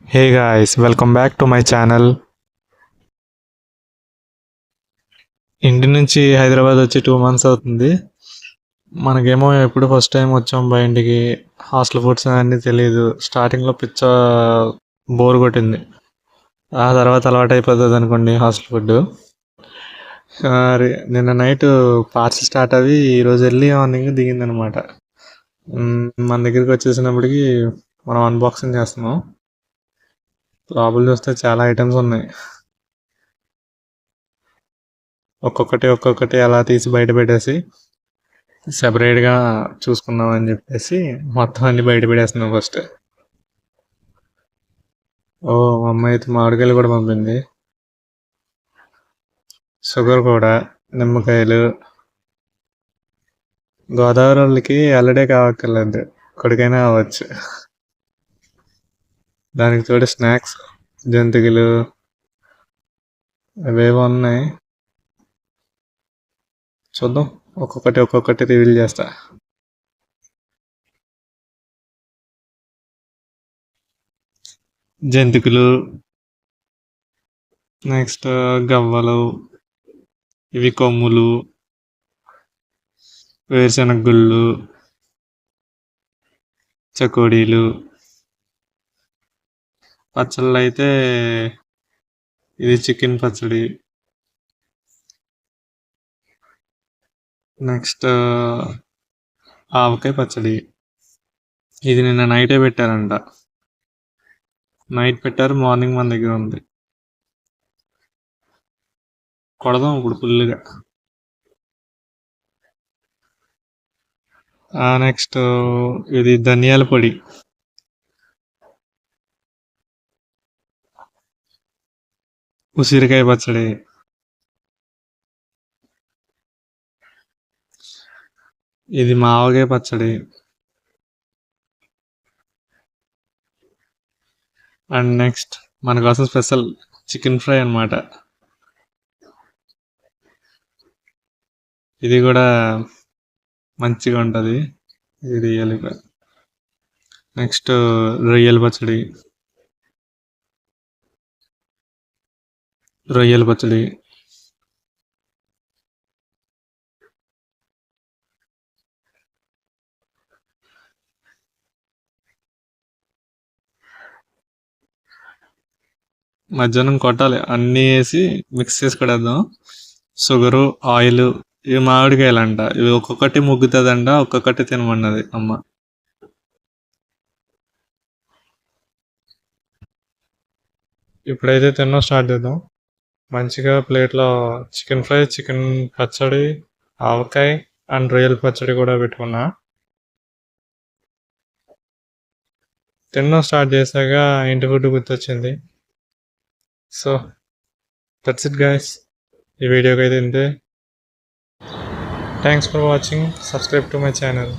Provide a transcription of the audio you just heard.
Hey guys, welcome back to my channel. ఇంటి నుంచి హైదరాబాద్ వచ్చి 2 months అవుతుంది. మనకేమో ఎప్పుడు ఫస్ట్ టైం వచ్చాం బయటికి. హాస్టల్ ఫుడ్స్ అన్నీ తెలియదు. స్టార్టింగ్లో పిచ్చ బోర్ కొట్టింది. ఆ తర్వాత అలవాటు అయిపోతుంది అనుకోండి హాస్టల్ ఫుడ్. నిన్న నైట్ పార్సల్ స్టార్ట్ అవి ఈరోజు ఎర్లీ మార్నింగ్ దిగిందనమాట. మన దగ్గరికి వచ్చేసినప్పటికి మనం అన్బాక్సింగ్ చేస్తున్నాం. లోపల చూస్తే చాలా ఐటమ్స్ ఉన్నాయి. ఒక్కొక్కటి అలా తీసి బయట పెట్టేసి సెపరేట్గా చూసుకుందాం అని చెప్పేసి మొత్తం అన్ని బయట పెట్టేస్తున్నాం ఫస్ట్. మా అమ్మాయి అయితే మామిడికాయలు కూడా పంపింది, షుగర్ కూడా, నిమ్మకాయలు. గోదావరి వాళ్ళకి అల్లడే కావక్కర్లేదు, కొడుకైనా అవ్వచ్చు. దానికి తోడు స్నాక్స్, జంతికలు అవేవో ఉన్నాయి. చూద్దాం, ఒక్కొక్కటి రివీల్ చేస్తా. జంతికలు, నెక్స్ట్ గవ్వలు, ఇవి కొమ్ములు, వేరుశనగ గుళ్ళు, చకోడీలు. పచ్చళ్ళు అయితే ఇది చికెన్ పచ్చడి, నెక్స్ట్ ఆవకాయ పచ్చడి. ఇది నిన్న నైటే పెట్టారంట. నైట్ పెట్టారు, మార్నింగ్ మన దగ్గర ఉంది. కొడదాం ఇప్పుడు ఫుల్గా. నెక్స్ట్ ఇది ధనియాల పొడి, ఉసిరికాయ పచ్చడి, ఇది మావకాయ పచ్చడి, అండ్ నెక్స్ట్ మన కోసం స్పెషల్ చికెన్ ఫ్రై అన్నమాట. ఇది కూడా మంచిగా ఉంటుంది. ఇది రియల్గా. నెక్స్ట్ రొయ్యల పచ్చడి. మధ్యాహ్నం కొట్టాలి, అన్నీ వేసి మిక్స్ చేసి కొడేద్దాం. షుగరు, ఆయిల్, ఇవి మామిడికాయలంట. ఇవి ఒక్కొక్కటి ముగ్గుతుందంట, ఒక్కొక్కటి తినమన్నది అమ్మ. ఇప్పుడైతే తినడం స్టార్ట్ చేద్దాం. మంచిగా ప్లేట్లో చికెన్ ఫ్రై, చికెన్ పచ్చడి, ఆవకాయ అండ్ రొయ్యల పచ్చడి కూడా పెట్టుకున్నా. తినడం స్టార్ట్ చేశాక ఇంటి ఫుడ్ గుర్తొచ్చింది. సో దట్స్ ఇట్ గైస్, ఈ వీడియోకి అయితే ఇంతే. Thanks for watching. Subscribe to my channel.